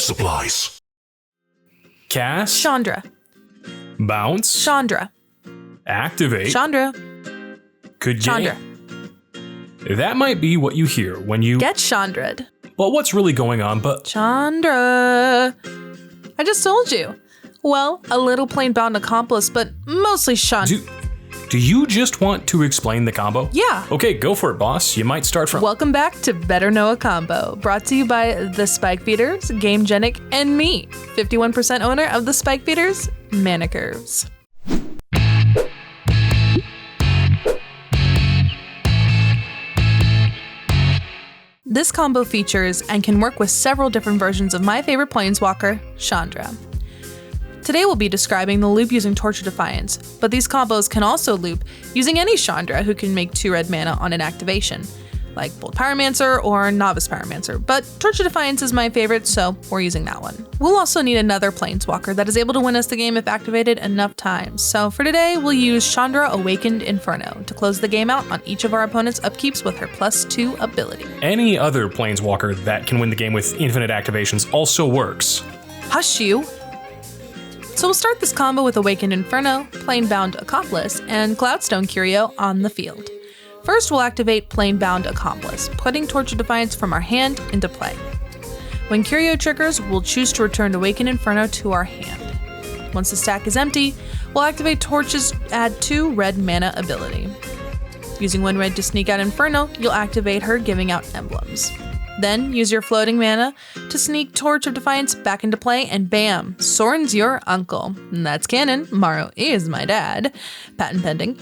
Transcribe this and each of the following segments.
supplies. Cast. Chandra. Bounce. Chandra. Activate. Chandra. Could Chandra. That might be what you hear when you Get Chandra'd. But what's really going on? Chandra. I just told you. Well, a little plain bound accomplice, but mostly Chandra. Do you just want to explain the combo? Yeah. Okay, go for it, boss. You might start from. Welcome back to Better Know a Combo, brought to you by the Spike Feeders, GameGenic, and me, 51% owner of the Spike Feeders, ManaCurves. This combo features and can work with several different versions of my favorite Planeswalker, Chandra. Today we'll be describing the loop using Torch of Defiance, but these combos can also loop using any Chandra who can make 2 red mana on an activation, like Bold Pyromancer or Novice Pyromancer, but Torch of Defiance is my favorite, so we're using that one. We'll also need another Planeswalker that is able to win us the game if activated enough times, so for today we'll use Chandra Awakened Inferno to close the game out on each of our opponent's upkeeps with her +2 ability. Any other Planeswalker that can win the game with infinite activations also works. Hush you! So we'll start this combo with Awakened Inferno, Plainbound Accomplice, and Cloudstone Curio on the field. First, we'll activate Plainbound Accomplice, putting Torch of Defiance from our hand into play. When Curio triggers, we'll choose to return Awakened Inferno to our hand. Once the stack is empty, we'll activate Torch's add 2 red mana ability. Using 1 red to sneak out Inferno, you'll activate her, giving out emblems. Then, use your floating mana to sneak Torch of Defiance back into play, and bam, Sorin's your uncle. And that's canon, Maro is my dad. Patent pending.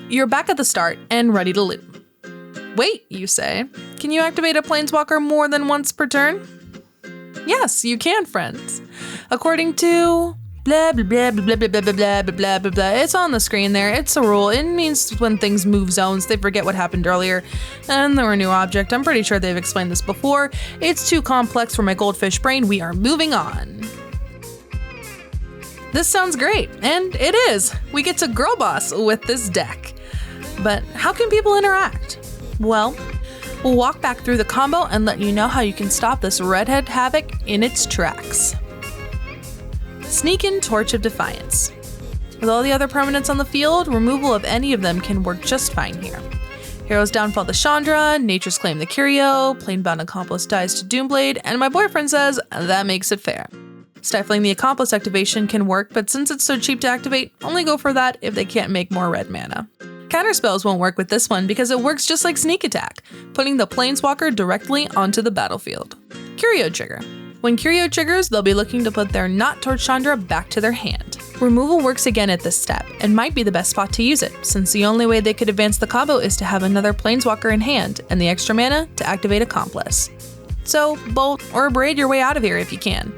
You're back at the start and ready to loop. Wait, you say, can you activate a Planeswalker more than once per turn? Yes, you can, friends. According to blah blah blah blah blah blah blah blah blah blah blah. It's on the screen there. It's a rule. It means when things move zones, they forget what happened earlier, and they're a new object. I'm pretty sure they've explained this before. It's too complex for my goldfish brain. We are moving on. This sounds great, and it is. We get to girl boss with this deck. But how can people interact? Well, we'll walk back through the combo and let you know how you can stop this redhead havoc in its tracks. Sneak in Torch of Defiance. With all the other permanents on the field, removal of any of them can work just fine here. Hero's Downfall the Chandra, Nature's Claim the Curio, Plainbound Accomplice dies to Doomblade, and my boyfriend says that makes it fair. Stifling the Accomplice activation can work, but since it's so cheap to activate, only go for that if they can't make more red mana. Counterspells won't work with this one because it works just like Sneak Attack, putting the Planeswalker directly onto the battlefield. Curio Trigger. When Curio triggers, they'll be looking to put their not Torch Chandra back to their hand. Removal works again at this step, and might be the best spot to use it, since the only way they could advance the combo is to have another Planeswalker in hand, and the extra mana to activate Accomplice. So, bolt or braid your way out of here if you can.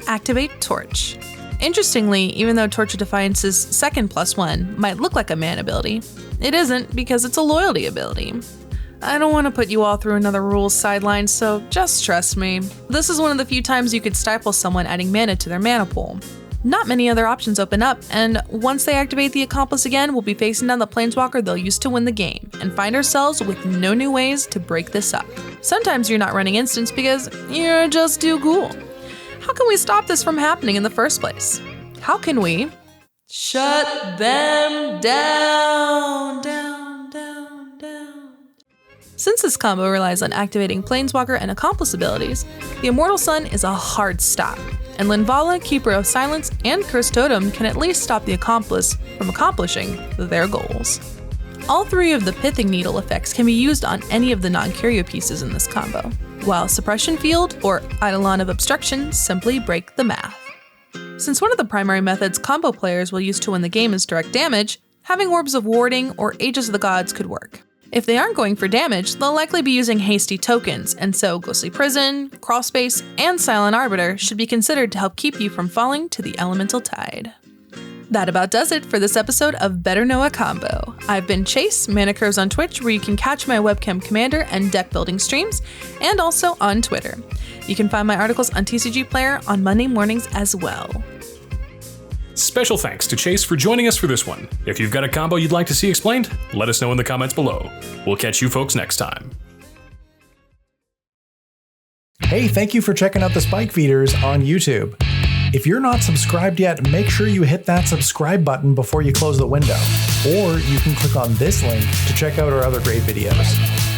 Activate Torch. Interestingly, even though Torch of Defiance's second +1 might look like a mana ability, it isn't because it's a loyalty ability. I don't want to put you all through another rules sideline, so just trust me. This is one of the few times you could stifle someone adding mana to their mana pool. Not many other options open up, and once they activate the Accomplice again, we'll be facing down the Planeswalker they'll use to win the game, and find ourselves with no new ways to break this up. Sometimes you're not running instants because you're just too cool. How can we stop this from happening in the first place? How can we shut them down? Since this combo relies on activating Planeswalker and Accomplice abilities, the Immortal Sun is a hard stop, and Linvala, Keeper of Silence, and Cursed Totem can at least stop the Accomplice from accomplishing their goals. All 3 of the Pithing Needle effects can be used on any of the non-Curio pieces in this combo, while Suppression Field or Eidolon of Obstruction simply break the math. Since one of the primary methods combo players will use to win the game is direct damage, having Orbs of Warding or Aegis of the Gods could work. If they aren't going for damage, they'll likely be using hasty tokens, and so Ghostly Prison, Crawlspace, and Silent Arbiter should be considered to help keep you from falling to the Elemental Tide. That about does it for this episode of Better Know a Combo. I've been Chase, ManaCurves on Twitch, where you can catch my webcam commander and deck building streams, and also on Twitter. You can find my articles on TCG Player on Monday mornings as well. Special thanks to Chase for joining us for this one. If you've got a combo you'd like to see explained, let us know in the comments below. We'll catch you folks next time. Hey, thank you for checking out the Spike Feeders on YouTube. If you're not subscribed yet, make sure you hit that subscribe button before you close the window. Or you can click on this link to check out our other great videos.